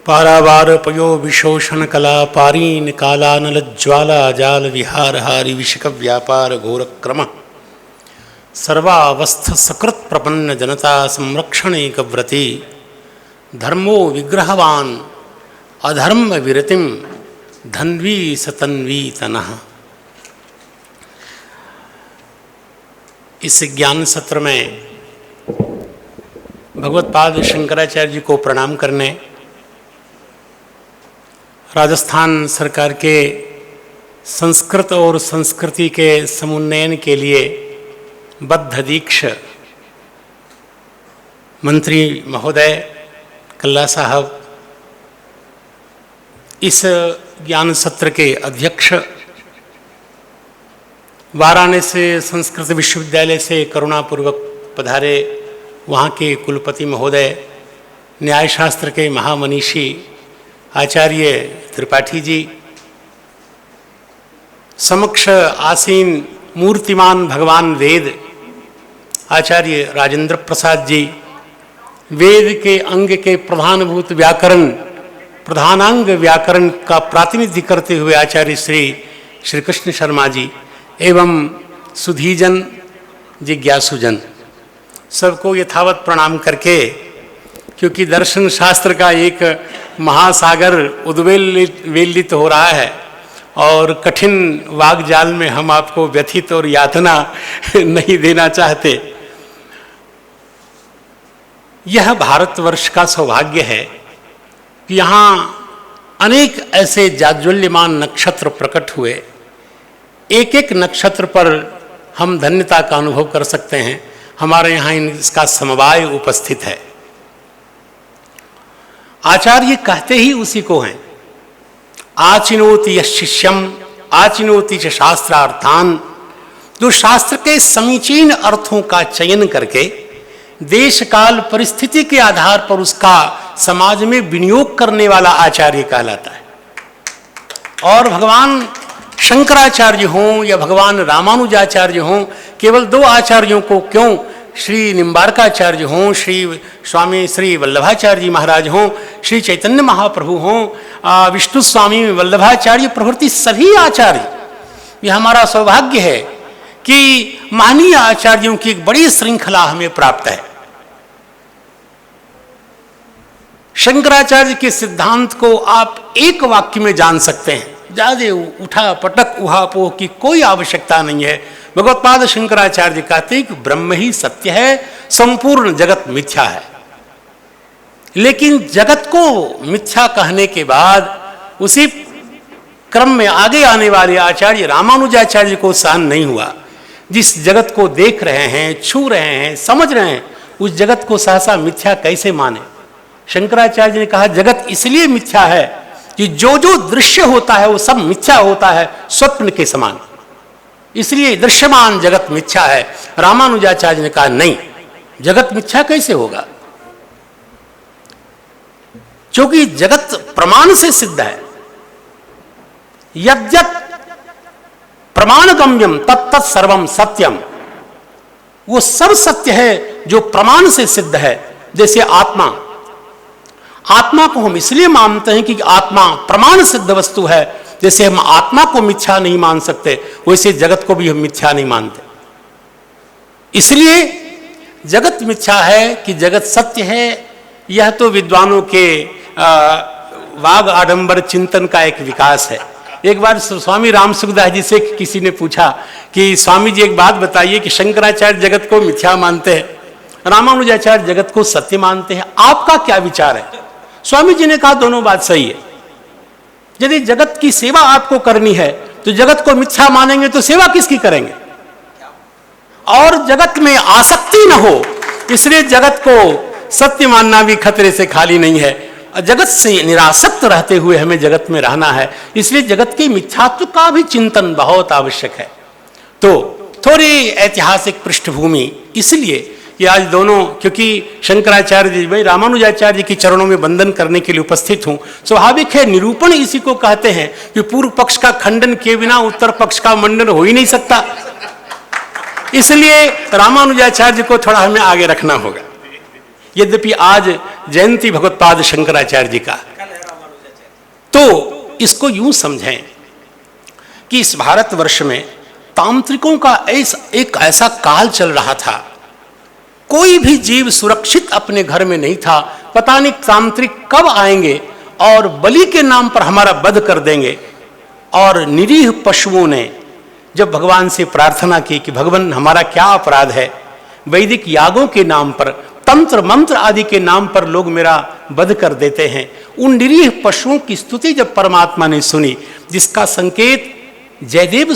पारावार पयो विशोषण कला पारीन कालानल ज्वाला जाल विहार हारि विषक व्यापार घोर क्रम सर्वावस्थ सकृत प्रपन्न जनता संरक्षणैक व्रति धर्मो विग्रहवान अधर्म विरतिम धन्वी सतन्वी तनः। इस ज्ञान सत्र में भगवत्पाद शंकराचार्य जी को प्रणाम करने, राजस्थान सरकार के संस्कृत और संस्कृति के समुन्नयन के लिए बद्ध दीक्ष मंत्री महोदय कल्ला साहब, इस ज्ञान सत्र के अध्यक्ष, वाराणसी संस्कृत विश्वविद्यालय से करुणापूर्वक पधारे वहाँ के कुलपति महोदय, न्यायशास्त्र के महामनीषी आचार्य त्रिपाठी जी, समक्ष आसीन मूर्तिमान भगवान वेद आचार्य राजेंद्र प्रसाद जी, वेद के अंग के प्रधानभूत व्याकरण, प्रधानांग व्याकरण का प्रातिनिध्य करते हुए आचार्य श्री कृष्ण शर्मा जी, एवं सुधीजन जिज्ञासुजन, सबको यथावत प्रणाम करके, क्योंकि दर्शन शास्त्र का एक महासागर उद्वेलित हो रहा है और कठिन वागजाल में हम आपको व्यथित और यातना नहीं देना चाहते। यह भारतवर्ष का सौभाग्य है कि यहाँ अनेक ऐसे जाज्वल्यमान नक्षत्र प्रकट हुए। एक एक नक्षत्र पर हम धन्यता का अनुभव कर सकते हैं। हमारे यहाँ इसका समवाय उपस्थित है। आचार्य कहते ही उसी को हैं, आचिनोति यशिष्यम आचिनोति च शास्त्रार्थान, जो शास्त्र के समीचीन अर्थों का चयन करके देश काल परिस्थिति के आधार पर उसका समाज में विनियोग करने वाला आचार्य कहलाता है। और भगवान शंकराचार्य हों या भगवान रामानुजाचार्य हों, केवल दो आचार्यों को क्यों, श्री निम्बारकाचार्य हों, स्वामी श्री वल्लभाचार्य जी महाराज हों, श्री चैतन्य महाप्रभु हों, विष्णु स्वामी वल्लभाचार्य प्रभृति सभी आचार्य, यह हमारा सौभाग्य है कि महनीय आचार्यों की एक बड़ी श्रृंखला हमें प्राप्त है। शंकराचार्य के सिद्धांत को आप एक वाक्य में जान सकते हैं, ज्यादा उठा पटक उहापोह की कोई आवश्यकता नहीं है। भगवत्पाद शंकराचार्य कहते हैं कि ब्रह्म ही सत्य है, संपूर्ण जगत मिथ्या है। लेकिन जगत को मिथ्या कहने के बाद उसी क्रम में आगे आने वाले आचार्य रामानुजाचार्य को सहन नहीं हुआ। जिस जगत को देख रहे हैं, छू रहे हैं, समझ रहे हैं, उस जगत को सहसा मिथ्या कैसे माने। शंकराचार्य ने कहा जगत इसलिए मिथ्या है कि जो जो दृश्य होता है वो सब मिथ्या होता है, स्वप्न के समान, इसलिए दृश्यमान जगत मिथ्या है। रामानुजाचार्य ने कहा नहीं, जगत मिथ्या कैसे होगा, क्योंकि जगत प्रमाण से सिद्ध है। यद्यत् प्रमाण गम्यम तत्तत् सर्वम सत्यम, वो सब सत्य है जो प्रमाण से सिद्ध है। जैसे आत्मा को हम इसलिए मानते हैं कि आत्मा प्रमाण सिद्ध वस्तु है। जैसे हम आत्मा को मिथ्या नहीं मान सकते, वैसे जगत को भी हम मिथ्या नहीं मानते। इसलिए जगत मिथ्या है कि जगत सत्य है, यह तो विद्वानों के वाग आडंबर चिंतन का एक विकास है। एक बार स्वामी राम सुखदास जी से किसी ने पूछा कि स्वामी जी एक बात बताइए कि शंकराचार्य जगत को मिथ्या मानते हैं, रामानुजाचार्य जगत को सत्य मानते हैं, आपका क्या विचार है। स्वामी जी ने कहा दोनों बात सही है। यदि जगत की सेवा आपको करनी है तो जगत को मिथ्या मानेंगे तो सेवा किसकी करेंगे। और जगत में आसक्ति न हो, इसलिए जगत को सत्य मानना भी खतरे से खाली नहीं है। जगत से निरासक्त रहते हुए हमें जगत में रहना है, इसलिए जगत के मिथ्यात्व का भी चिंतन बहुत आवश्यक है। तो थोड़ी ऐतिहासिक पृष्ठभूमि इसलिए कि आज दोनों, क्योंकि शंकराचार्य जी, मैं रामानुजाचार्य के चरणों में वंदन करने के लिए उपस्थित हूं। स्वाभाविक है, निरूपण इसी को कहते हैं कि पूर्व पक्ष का खंडन किए बिना उत्तर पक्ष का मंडन हो ही नहीं सकता। इसलिए रामानुजाचार्य को थोड़ा हमें आगे रखना होगा। यद्यपि आज जयंती भगवत्पाद शंकराचार्य जी का, तो इसको यूं समझें कि इस भारतवर्ष में तांत्रिकों का एक ऐसा काल चल रहा था, कोई भी जीव सुरक्षित अपने घर में नहीं था। पता नहीं तांत्रिक कब आएंगे और बलि के नाम पर हमारा वध कर देंगे। और निरीह पशुओं ने जब भगवान से प्रार्थना की कि भगवान हमारा क्या अपराध है, वैदिक यागों के नाम पर, तंत्र मंत्र आदि के नाम पर लोग मेरा वध कर देते हैं। उन निरीह पशुओं की स्तुति जब परमात्मा ने सुनी, जिसका संकेत जयदेव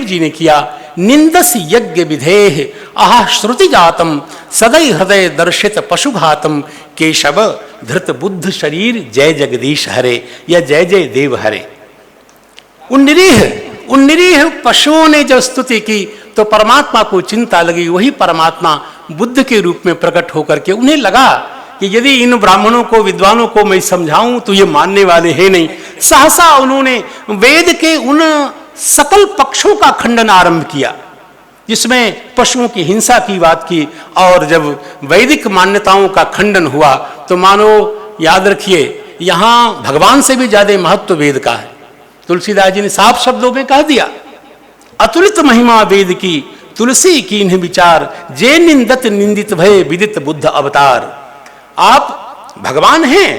जी ने किया, निंदस यज्ञ विधेह आह श्रुति जातम सदै हृदय दर्शित पशुघातम केशव धृत बुद्ध शरीर जय जगदीश हरे या जय जय देव हरे। उन निरीह पशुओं ने जब स्तुति की तो परमात्मा को चिंता लगी। वही परमात्मा बुद्ध के रूप में प्रकट होकर के उन्हें लगा कि यदि इन ब्राह्मणों को, विद्वानों को मैं समझाऊं तो ये मानने वाले हैं नहीं। सहसा उन्होंने वेद के उन सकल पक्षों का खंडन आरंभ किया जिसमें पशुओं की हिंसा की बात की। और जब वैदिक मान्यताओं का खंडन हुआ तो मानो याद रखिए, यहां भगवान से भी ज्यादा महत्व वेद का है। तुलसीदास जी ने साफ शब्दों में कह दिया, अतुलित महिमा वेद की तुलसी की इन्हें विचार, जे निंदत निंदित भय विदित बुद्ध अवतार। आप भगवान हैं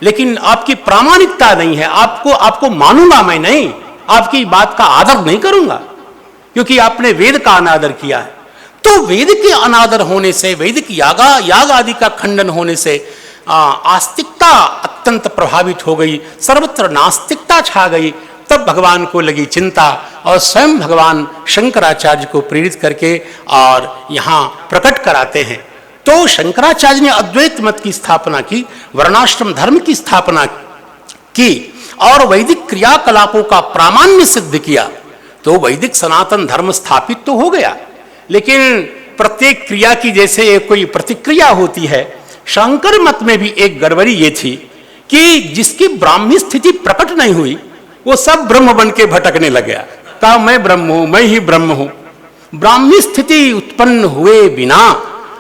लेकिन आपकी प्रामाणिकता नहीं है। आपको मानूंगा मैं नहीं, आपकी बात का आदर नहीं करूंगा क्योंकि आपने वेद का अनादर किया है। तो वेद के अनादर होने से, वैदिक याग आदि का खंडन होने से आस्तिकता अत्यंत प्रभावित हो गई, सर्वत्र नास्तिकता छा गई। तब भगवान को लगी चिंता और स्वयं भगवान शंकराचार्य को प्रेरित करके और यहाँ प्रकट कराते हैं। तो शंकराचार्य ने अद्वैत मत की स्थापना की, वर्णाश्रम धर्म की स्थापना की और वैदिक क्रियाकलापों का प्रामाण्य सिद्ध किया। तो वैदिक सनातन धर्म स्थापित तो हो गया, लेकिन प्रत्येक क्रिया की जैसे एक कोई प्रतिक्रिया होती है, शंकर मत में भी एक गड़बड़ी ये थी कि जिसकी ब्राह्मी स्थिति प्रकट नहीं हुई वो सब ब्रह्म बन के भटकने लग गया। कहा मैं ब्रह्म हूं, मैं ही ब्रह्म हूं। ब्राह्मी स्थिति उत्पन्न हुए बिना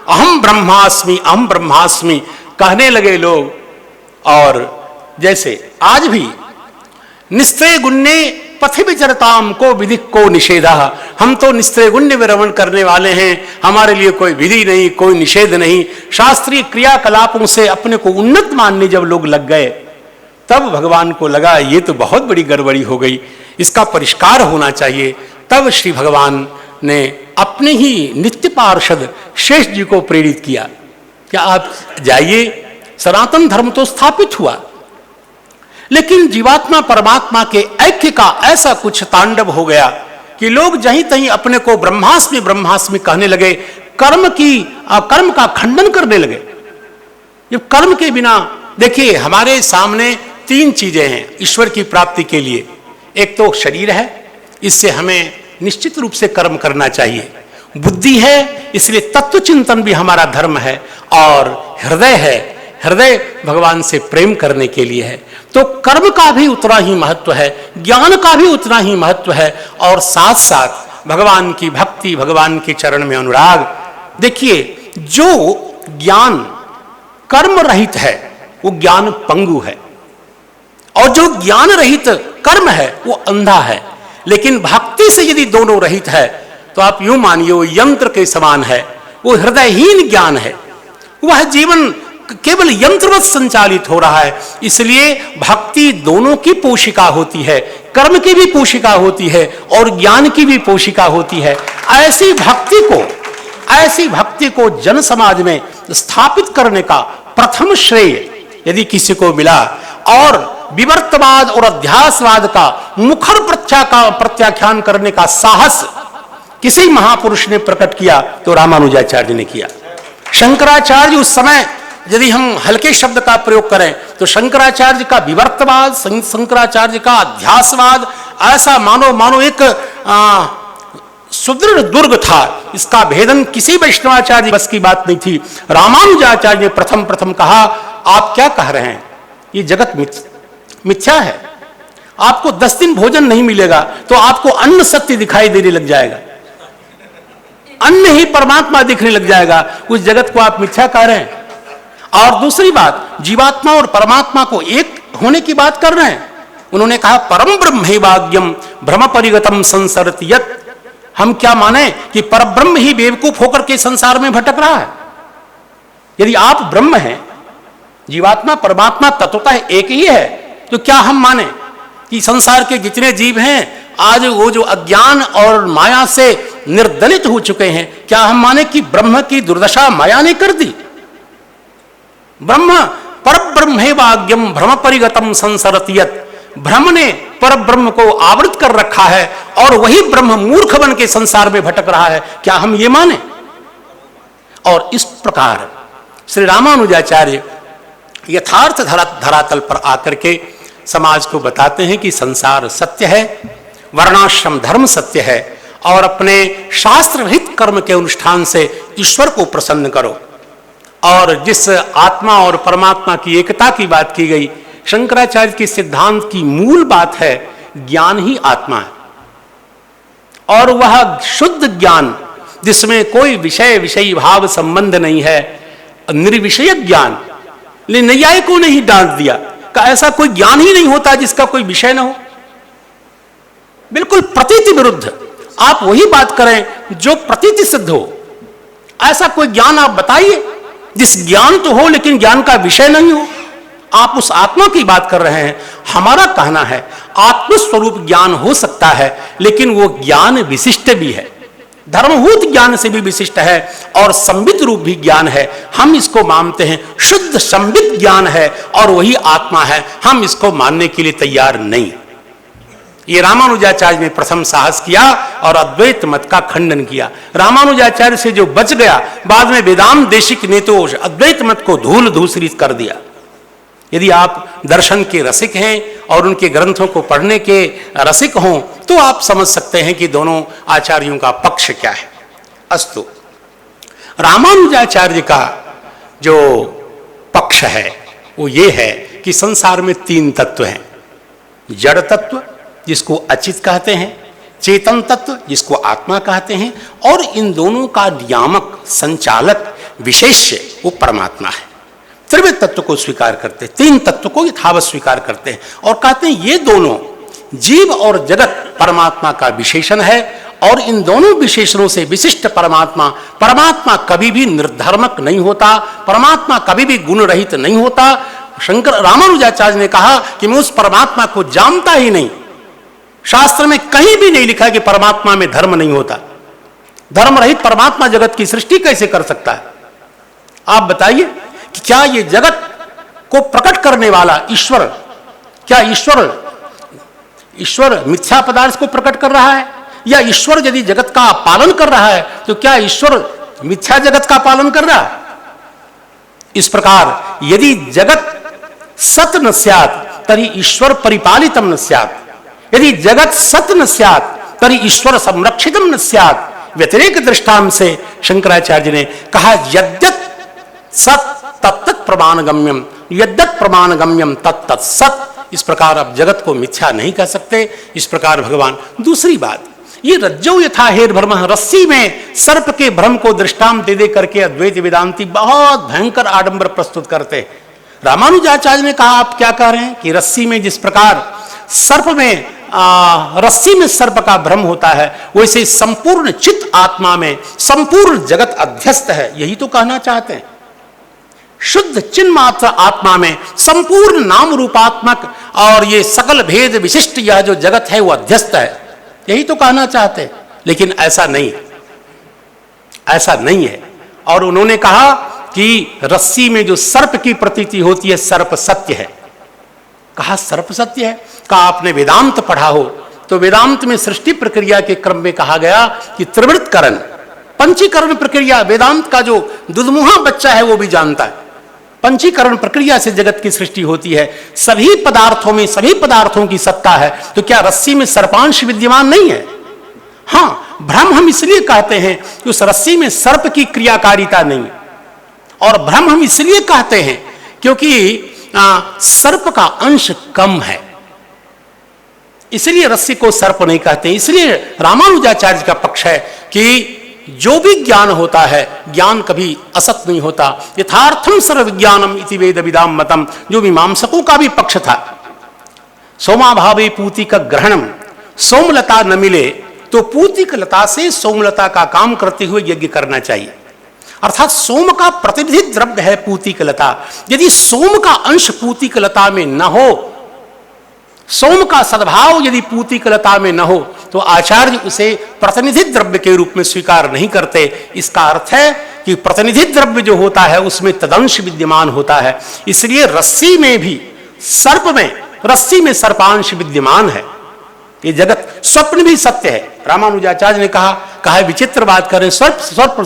अहम ब्रह्मास्मि कहने लगे लोग। और जैसे आज भी निस्त्रय गुण्य पथि विचरताम को विधि को निषेधा, हम तो निस्त्रय गुण्य विरमण करने वाले हैं, हमारे लिए कोई विधि नहीं, कोई निषेध नहीं। शास्त्रीय क्रियाकलापों से अपने को उन्नत मानने जब लोग लग गए तब भगवान को लगा ये तो बहुत बड़ी गड़बड़ी हो गई, इसका परिष्कार होना चाहिए। तब श्री भगवान ने अपने ही नित्य पार्षद शेष जी को प्रेरित किया कि आप जाइए, सनातन धर्म तो स्थापित हुआ, लेकिन जीवात्मा परमात्मा के ऐक्य का ऐसा कुछ तांडव हो गया कि लोग जहीं तहीं अपने को ब्रह्मास्मि कहने लगे, कर्म का खंडन करने लगे। जब कर्म के बिना, देखिए हमारे सामने तीन चीजें हैं ईश्वर की प्राप्ति के लिए। एक तो शरीर है, इससे हमें निश्चित रूप से कर्म करना चाहिए। बुद्धि है, इसलिए तत्व चिंतन भी हमारा धर्म है। और हृदय है, हृदय भगवान से प्रेम करने के लिए है। तो कर्म का भी उतना ही महत्व है, ज्ञान का भी उतना ही महत्व है, और साथ साथ भगवान की भक्ति, भगवान के चरण में अनुराग। देखिए जो ज्ञान कर्म रहित है वो ज्ञान पंगु है, और जो ज्ञान रहित कर्म है वो अंधा है। लेकिन भक्ति से यदि दोनों रहित है तो आप यूं मानिए वो यंत्र के समान है, वो हृदयहीन ज्ञान है, वह जीवन केवल यंत्रवत संचालित हो रहा है। इसलिए भक्ति दोनों की पोषिका होती है, कर्म की भी पोषिका होती है और ज्ञान की भी पोषिका होती है। ऐसी भक्ति को जन समाज में स्थापित करने का प्रथम श्रेय यदि किसी को मिला, और विवर्तवाद और अध्यासवाद का मुखर प्रत्याख्यान करने का साहस किसी महापुरुष ने प्रकट किया तो रामानुजाचार्य ने किया। शंकराचार्य उस समय, यदि हम हल्के शब्द का प्रयोग करें तो शंकराचार्य का विवर्तवाद, शंकराचार्य का अध्यासवाद ऐसा मानो एक सुदृढ़ दुर्ग था। इसका भेदन किसी वैष्णवाचार्य बस की बात नहीं थी। रामानुजाचार्य ने प्रथम कहा, आप क्या कह रहे हैं, ये जगत मिथ्या है, आपको 10 दिन भोजन नहीं मिलेगा तो आपको अन्न सत्य दिखाई देने लग जाएगा, अन्न ही परमात्मा दिखने लग जाएगा, उस जगत को आप मिथ्या कह रहे हैं। और दूसरी बात, जीवात्मा और परमात्मा को एक होने की बात कर रहे हैं। उन्होंने कहा परम ब्रह्मैवाज्ञम भ्रम परिगतम संसरति यत्। हम क्या माने कि परब्रह्म ही बेवकूफ होकर के संसार में भटक रहा है। यदि आप ब्रह्म हैं, जीवात्मा परमात्मा तत्वतः एक ही है, तो क्या हम माने कि संसार के जितने जीव हैं आज वो जो अज्ञान और माया से निर्दलित हो चुके हैं, क्या हम माने कि ब्रह्म की दुर्दशा माया ने कर दी? ब्रह्म परब्रह्मैवाज्ञम भ्रम परिगतम संसरति यत्। ब्रह्म ने परब्रह्म को आवृत कर रखा है और वही ब्रह्म मूर्ख बन के संसार में भटक रहा है, क्या हम ये माने? और इस प्रकार श्री रामानुजाचार्य यथार्थ धरातल पर आकर के समाज को बताते हैं कि संसार सत्य है, वर्णाश्रम धर्म सत्य है, और अपने शास्त्र विहित कर्म के अनुष्ठान से ईश्वर को प्रसन्न करो। और जिस आत्मा और परमात्मा की एकता की बात की गई, शंकराचार्य के सिद्धांत की मूल बात है ज्ञान ही आत्मा है, और वह शुद्ध ज्ञान जिसमें कोई विषय विषयी भाव संबंध नहीं है, निर्विषय ज्ञान। नैयायिकों ने ही डांट दिया कि ऐसा कोई ज्ञान ही नहीं होता जिसका कोई विषय न हो। बिल्कुल प्रतीति विरुद्ध। आप वही बात करें जो प्रतीति सिद्ध हो। ऐसा कोई ज्ञान आप बताइए जिस ज्ञान तो हो लेकिन ज्ञान का विषय नहीं हो। आप उस आत्मा की बात कर रहे हैं। हमारा कहना है आत्मस्वरूप ज्ञान हो सकता है, लेकिन वो ज्ञान विशिष्ट भी है, धर्मभूत ज्ञान से भी विशिष्ट है, और संबित रूप भी ज्ञान है। हम इसको मानते हैं शुद्ध संबित ज्ञान है और वही आत्मा है। हम इसको मानने के लिए तैयार नहीं। ये रामानुजाचार्य ने प्रथम साहस किया और अद्वैत मत का खंडन किया। रामानुजाचार्य से जो बच गया, बाद में वेदांत देशिक ने तो अद्वैत मत को धूल धूसरित कर दिया। यदि आप दर्शन के रसिक हैं और उनके ग्रंथों को पढ़ने के रसिक हों, तो आप समझ सकते हैं कि दोनों आचार्यों का पक्ष क्या है। अस्तु, रामानुजाचार्य का जो पक्ष है वो ये है कि संसार में तीन तत्व हैं। जड़ तत्व जिसको अचित कहते हैं, चेतन तत्व जिसको आत्मा कहते हैं, और इन दोनों का नियामक संचालक विशेष्य वो परमात्मा है। त्रिविध तत्व को स्वीकार करते हैं, तीन तत्व को यथावत स्वीकार करते हैं और कहते हैं ये दोनों जीव और जगत परमात्मा का विशेषण है, और इन दोनों विशेषणों से विशिष्ट परमात्मा कभी भी निर्धर्मक नहीं होता, परमात्मा कभी भी गुण रहित नहीं होता। शंकर रामानुजाचार्य ने कहा कि मैं उस परमात्मा को जानता ही नहीं। शास्त्र में कहीं भी नहीं लिखा कि परमात्मा में धर्म नहीं होता। धर्म रहित परमात्मा जगत की सृष्टि कैसे कर सकता है? आप बताइए कि क्या ये जगत को प्रकट करने वाला ईश्वर, क्या ईश्वर मिथ्या पदार्थ को प्रकट कर रहा है? या ईश्वर यदि जगत का पालन कर रहा है तो क्या ईश्वर मिथ्या जगत का पालन कर रहा है? इस प्रकार यदि जगत सत न स्यात् तरी ईश्वर परिपालितम न स्यात्, यदि जगत सत न स्यात् तरी ईश्वर संरक्षितम न स्यात्। व्यतिरेक दृष्टांत से शंकराचार्य ने कहा यद्यत् सत तत्तत् प्रमाणगम्यम, यद्यत् प्रमाणगम्यम तत्तत् सत। इस प्रकार आप जगत को मिथ्या नहीं कह सकते। इस प्रकार भगवान। दूसरी बात, ये रज्जो यथा हेर भ्रम, रस्सी में सर्प के भ्रम को दृष्टांत दे दे करके अद्वैत वेदांती बहुत भयंकर आडंबर प्रस्तुत करते हैं। रामानुजाचार्य ने कहा आप क्या कह रहे हैं कि रस्सी में जिस प्रकार सर्प में रस्सी में सर्प का भ्रम होता है, वैसे संपूर्ण चित्त आत्मा में संपूर्ण जगत अध्यस्त है। यही तो कहना चाहते हैं। शुद्ध चिन्मात्र आत्मा में संपूर्ण नाम रूपात्मक और ये सकल भेद विशिष्ट यह जो जगत है वो अध्यस्त है। यही तो कहना चाहते हैं, लेकिन ऐसा नहीं है, ऐसा नहीं है। और उन्होंने कहा कि रस्सी में जो सर्प की प्रतीति होती है सर्प सत्य है। कहा सर्प सत्य है? कहा आपने वेदांत पढ़ा हो तो वेदांत में सृष्टि प्रक्रिया के क्रम में कहा गया कि त्रिवृत्तकरण पंचीकरण प्रक्रिया, वेदांत का जो दुधमुहा बच्चा है वो भी जानता है, पंचीकरण प्रक्रिया से जगत की सृष्टि होती है। सभी पदार्थों में सभी पदार्थों की सत्ता है, तो क्या रस्सी में सर्पांश विद्यमान नहीं है? हाँ, भ्रम हम इसलिए कहते हैं कि उस रस्सी में सर्प की क्रियाकारिता नहीं है, और भ्रम हम इसलिए कहते हैं क्योंकि सर्प का अंश कम है, इसलिए रस्सी को सर्प नहीं कहते। इसलिए रामानुजाचार्य का पक्ष है कि जो भी ज्ञान होता है, ज्ञान कभी असत नहीं होता। यथार्थम सर्वविज्ञानम इति वेद विदाम मतम, जो मीमांसकों का भी पक्ष था। सोमाभावे पूति का ग्रहणम, सोमलता न मिले तो पूतिक लता से सोमलता का काम करते हुए यज्ञ करना चाहिए। अर्थात सोम का प्रतिनिधि द्रव्य है पूतिक लता। यदि सोम का अंश पूतिक लता में न हो, सोम का सद्भाव यदि पूतिक लता में न हो, तो आचार्य उसे प्रतिनिधि द्रव्य के रूप में स्वीकार नहीं करते। इसका अर्थ है कि प्रतिनिधि द्रव्य जो होता है उसमें तदंश विद्यमान होता है। इसलिए रस्सी में भी, सर्प में, रस्सी में सर्पांश विद्यमान है। ये जगत, स्वप्न भी सत्य है। रामानुजाचार्य ने कहा है विचित्र बात करें, स्वप्न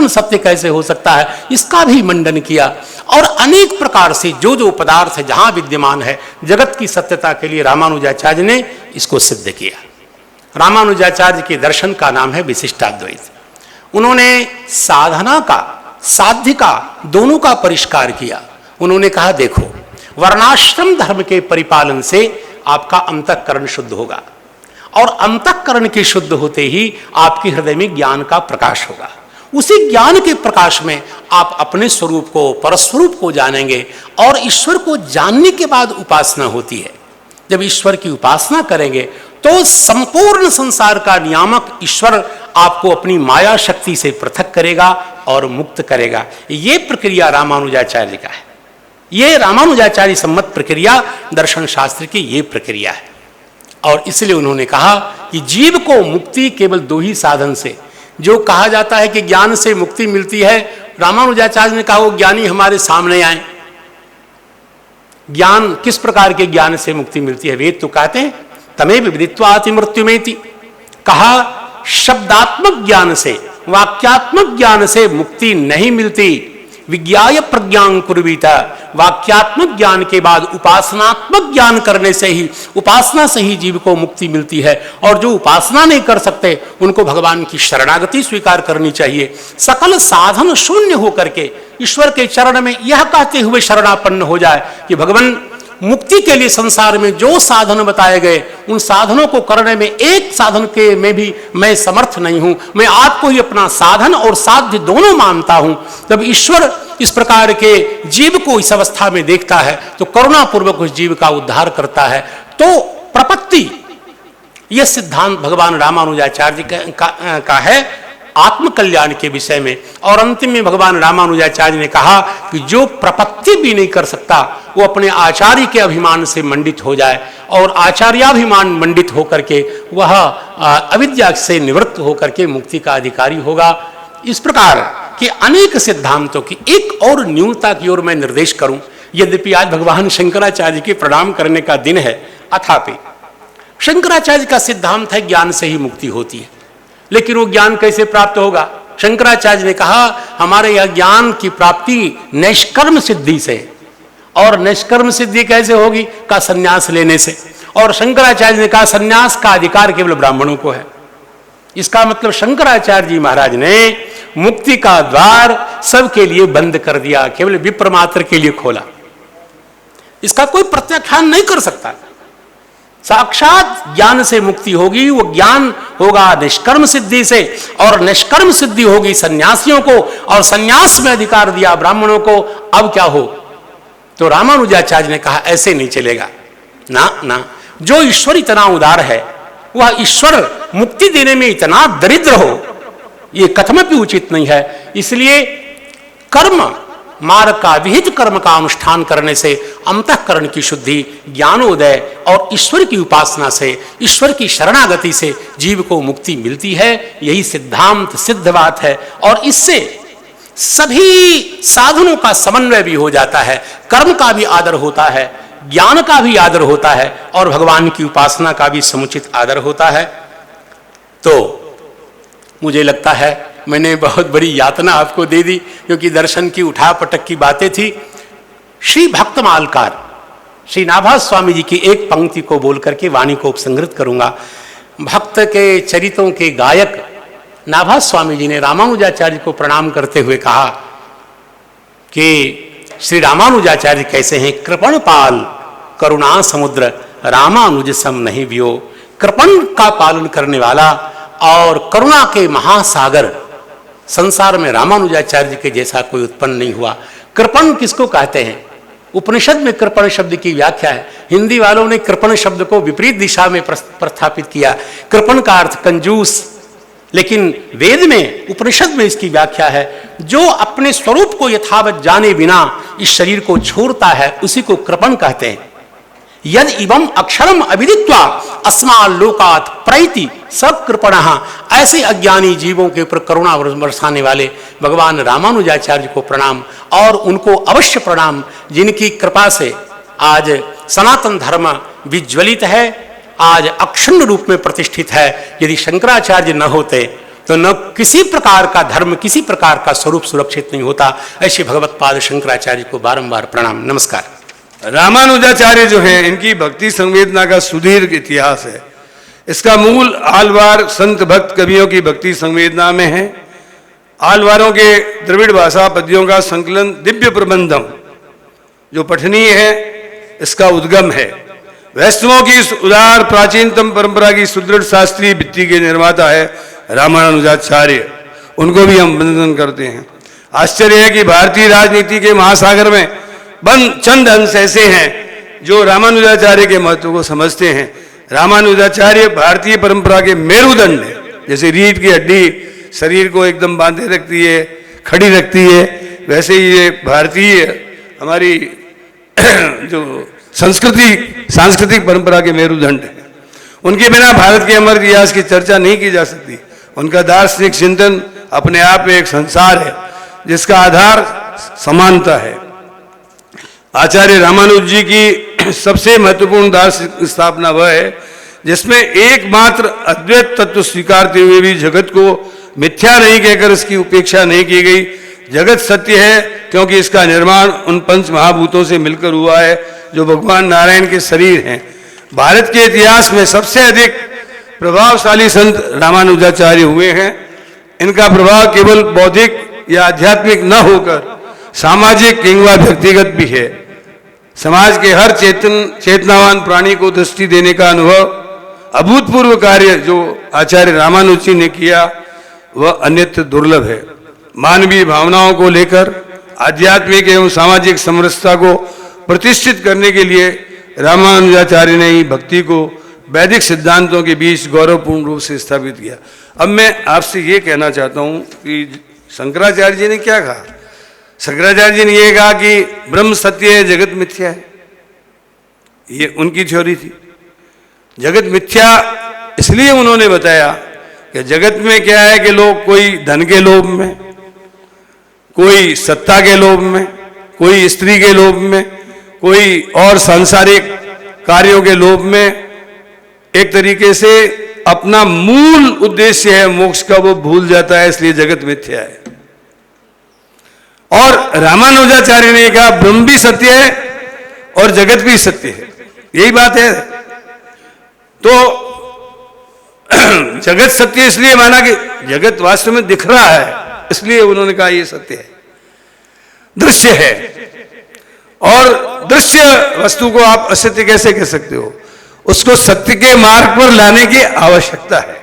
सत्य कैसे हो सकता है, इसका भी मंडन किया। और अनेक प्रकार से जो जो पदार्थ जहां विद्यमान है, जगत की सत्यता के लिए रामानुजाचार्य ने इसको सिद्ध किया। रामानुजाचार्य के दर्शन का नाम है विशिष्टाद्वैत। उन्होंने साधना का, साध्य का, दोनों का परिष्कार किया। उन्होंने कहा देखो, वर्णाश्रम धर्म के परिपालन से आपका अंतःकरण शुद्ध होगा, और अंतःकरण के शुद्ध होते ही आपके हृदय में ज्ञान का प्रकाश होगा। उसी ज्ञान के प्रकाश में आप अपने स्वरूप को, परस्वरूप को जानेंगे, और ईश्वर को जानने के बाद उपासना होती है। जब ईश्वर की उपासना करेंगे तो संपूर्ण संसार का नियामक ईश्वर आपको अपनी माया शक्ति से पृथक करेगा और मुक्त करेगा। ये प्रक्रिया रामानुजाचार्य का है। ये रामानुजाचार्य सम्मत प्रक्रिया दर्शन शास्त्र की ये प्रक्रिया है। और इसलिए उन्होंने कहा कि जीव को मुक्ति केवल दो ही साधन से, जो कहा जाता है कि ज्ञान से मुक्ति मिलती है, रामानुजाचार्य ने कहा वो ज्ञानी हमारे सामने आए। ज्ञान किस प्रकार के ज्ञान से मुक्ति मिलती है? वेद तो कहते हैं तमेव विदित्वाति मृत्युमेति। कहा शब्दात्मक ज्ञान से, वाक्यात्मक ज्ञान से मुक्ति नहीं मिलती। विज्ञाय प्रज्ञान कुर्वीता, वाक्यात्मक ज्ञान के बाद उपासनात्मक ज्ञान करने से ही, उपासना से ही जीव को मुक्ति मिलती है। और जो उपासना नहीं कर सकते उनको भगवान की शरणागति स्वीकार करनी चाहिए। सकल साधन शून्य होकर के ईश्वर के चरण में यह कहते हुए शरणापन्न हो जाए कि भगवान, मुक्ति के लिए संसार में जो साधन बताए गए, उन साधनों को करने में एक साधन के में भी मैं समर्थ नहीं हूं, मैं आपको ही अपना साधन और साध्य दोनों मानता हूं। जब ईश्वर इस प्रकार के जीव को इस अवस्था में देखता है तो करुणापूर्वक उस जीव का उद्धार करता है। तो प्रपत्ति, यह सिद्धांत भगवान रामानुजाचार्य का है आत्मकल्याण के विषय में। और अंतिम में भगवान रामानुजाचार्य ने कहा कि जो प्रपत्ति भी नहीं कर सकता वो अपने आचार्य के अभिमान से मंडित हो जाए, और आचार्याभिमान मंडित होकर के वह अविद्या से निवृत्त होकर के मुक्ति का अधिकारी होगा। इस प्रकार के अनेक सिद्धांतों की एक और न्यूनता की ओर मैं निर्देश करूं। यद्यपि आज भगवान शंकराचार्य के प्रणाम करने का दिन है, अथापि शंकराचार्य का सिद्धांत है ज्ञान से ही मुक्ति होती है। लेकिन वो ज्ञान कैसे प्राप्त होगा? शंकराचार्य ने कहा हमारे यह ज्ञान की प्राप्ति निष्कर्म सिद्धि से। और निष्कर्म सिद्धि कैसे होगी? का संन्यास लेने से। और शंकराचार्य ने कहा संन्यास का अधिकार केवल ब्राह्मणों को है। इसका मतलब शंकराचार्य जी महाराज ने मुक्ति का द्वार सबके लिए बंद कर दिया, केवल विप्र मात्र के लिए खोला। इसका कोई प्रत्याख्यान नहीं कर सकता। साक्षात ज्ञान से मुक्ति होगी, वो ज्ञान होगा निष्कर्म सिद्धि से, और निष्कर्म सिद्धि होगी सन्यासियों को, और सन्यास में अधिकार दिया ब्राह्मणों को। अब क्या हो? तो रामानुजाचार्य ने कहा ऐसे नहीं चलेगा ना ना। जो ईश्वर इतना उदार है, वह ईश्वर मुक्ति देने में इतना दरिद्र हो, यह कथमपि उचित नहीं है। इसलिए कर्म मार्ग का, विहित कर्म का अनुष्ठान करने से अंतःकरण की शुद्धि, ज्ञानोदय और ईश्वर की उपासना से, ईश्वर की शरणागति से जीव को मुक्ति मिलती है। यही सिद्धांत सिद्ध बात है। और इससे सभी साधनों का समन्वय भी हो जाता है, कर्म का भी आदर होता है, ज्ञान का भी आदर होता है, और भगवान की उपासना का भी समुचित आदर होता है। तो मुझे लगता है मैंने बहुत बड़ी यातना आपको दे दी, क्योंकि दर्शन की उठापटक की बातें थी। श्री भक्तमालकार श्री नाभास स्वामी जी की एक पंक्ति को बोल करके वाणी को उपसंहृत करूंगा। भक्त के चरितों के गायक नाभास स्वामी जी ने रामानुजाचार्य को प्रणाम करते हुए कहा कि श्री रामानुजाचार्य कैसे हैं? कृपण पाल करुणा समुद्र रामानुज सम नहीं व्यो। कृपण का पालन करने वाला, और करुणा के महासागर संसार में रामानुजाचार्य जी के जैसा कोई उत्पन्न नहीं हुआ। कृपण किसको कहते हैं? उपनिषद में कृपण शब्द की व्याख्या है। हिंदी वालों ने कृपण शब्द को विपरीत दिशा में प्रस्थापित किया। कृपण का अर्थ कंजूस, लेकिन वेद में, उपनिषद में इसकी व्याख्या है, जो अपने स्वरूप को यथावत जाने बिना इस शरीर को छोड़ता है उसी को कृपण कहते हैं। यद इवम अक्षरम अविदित्वा अस्माल लोकात प्रैति सब कृपणः, ऐसे अज्ञानी जीवों के ऊपर करुणा बरसाने वाले भगवान रामानुजाचार्य को प्रणाम, और उनको अवश्य प्रणाम जिनकी कृपा से आज सनातन धर्म विज्वलित है, आज अक्षुण्ण रूप में प्रतिष्ठित है। यदि शंकराचार्य न होते तो न किसी प्रकार का धर्म, किसी प्रकार का स्वरूप सुरक्षित नहीं होता। ऐसे भगवत पाद शंकराचार्य को बारंबार प्रणाम, नमस्कार। रामानुजाचार्य जो हैं, इनकी भक्ति संवेदना का सुदीर्घ इतिहास है। इसका मूल आलवार संत भक्त कवियों की भक्ति संवेदना में है। आलवारों के द्रविड़ भाषा पद्यों का संकलन दिव्य प्रबंधम जो पठनीय है, इसका उद्गम है। वैष्णवों की इस उदार प्राचीनतम परंपरा की सुदृढ़ शास्त्रीय भित्ति के निर्माता है रामानुजाचार्य। उनको भी हम वंदन करते हैं। आश्चर्य है कि भारतीय राजनीति के महासागर में चंद अंश ऐसे हैं जो रामानुजाचार्य के महत्व को समझते हैं। रामानुजाचार्य भारतीय परंपरा के मेरुदंड है। जैसे रीढ़ की हड्डी शरीर को एकदम बांधे रखती है, खड़ी रखती है, वैसे ही ये भारतीय हमारी जो सांस्कृतिक परंपरा के मेरुदंड है। उनके बिना भारत के अमर इतिहास की चर्चा नहीं की जा सकती। उनका दार्शनिक चिंतन अपने आप में एक संसार है जिसका आधार समानता है। आचार्य रामानुज जी की सबसे महत्वपूर्ण दार्शनिक स्थापना वह है जिसमें एकमात्र अद्वैत तत्व स्वीकारते हुए भी जगत को मिथ्या नहीं कहकर इसकी उपेक्षा नहीं की गई। जगत सत्य है क्योंकि इसका निर्माण उन पंच महाभूतों से मिलकर हुआ है जो भगवान नारायण के शरीर हैं। भारत के इतिहास में सबसे अधिक प्रभावशाली संत रामानुजाचार्य हुए हैं। इनका प्रभाव केवल बौद्धिक या आध्यात्मिक न होकर सामाजिक किंवा व्यक्तिगत भी है। समाज के हर चेतनावान प्राणी को दृष्टि देने का अनुभव, अभूतपूर्व कार्य जो आचार्य रामानुज जी ने किया वह अन्यत्र दुर्लभ है। मानवीय भावनाओं को लेकर आध्यात्मिक एवं सामाजिक समरसता को प्रतिष्ठित करने के लिए रामानुजाचार्य ने ही भक्ति को वैदिक सिद्धांतों के बीच गौरवपूर्ण रूप से स्थापित किया। अब मैं आपसे ये कहना चाहता हूँ कि शंकराचार्य जी ने क्या कहा। शंकराचार्य जी ने यह कहा कि ब्रह्म सत्य है, जगत मिथ्या है। ये उनकी थ्योरी थी। जगत मिथ्या इसलिए उन्होंने बताया कि जगत में क्या है कि लोग कोई धन के लोभ में, कोई सत्ता के लोभ में, कोई स्त्री के लोभ में, कोई और सांसारिक कार्यों के लोभ में एक तरीके से अपना मूल उद्देश्य है मोक्ष का वो भूल जाता है, इसलिए जगत मिथ्या है। और रामानुजाचार्य ने कहा ब्रह्म भी सत्य है और जगत भी सत्य है। यही बात है। तो जगत सत्य इसलिए माना कि जगत वास्तव में दिख रहा है, इसलिए उन्होंने कहा यह सत्य है, दृश्य है। और दृश्य वस्तु को आप असत्य कैसे कह सकते हो? उसको सत्य के मार्ग पर लाने की आवश्यकता है।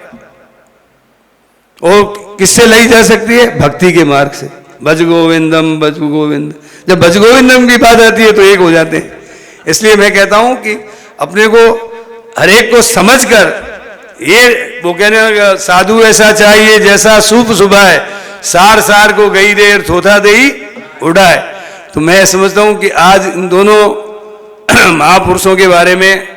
और किससे लाई जा सकती है? भक्ति के मार्ग से। भज गोविंदम भज गोविंद। जब भज गोविंदम की बात आती है तो एक हो जाते हैं। इसलिए मैं कहता हूं कि अपने को हर एक को समझकर, ये वो कहने लगा साधु ऐसा चाहिए जैसा सूप सुभाए, सार सार को गई देर थोथा दे उड़ाए। तो मैं समझता हूं कि आज इन दोनों महापुरुषों के बारे में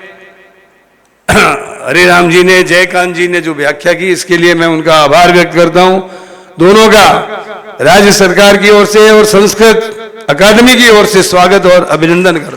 हरे राम जी ने, जयकांत जी ने जो व्याख्या की, इसके लिए मैं उनका आभार व्यक्त करता हूं। दोनों का राज्य सरकार की ओर से और संस्कृत अकादमी की ओर से स्वागत और अभिनंदन करता हूं।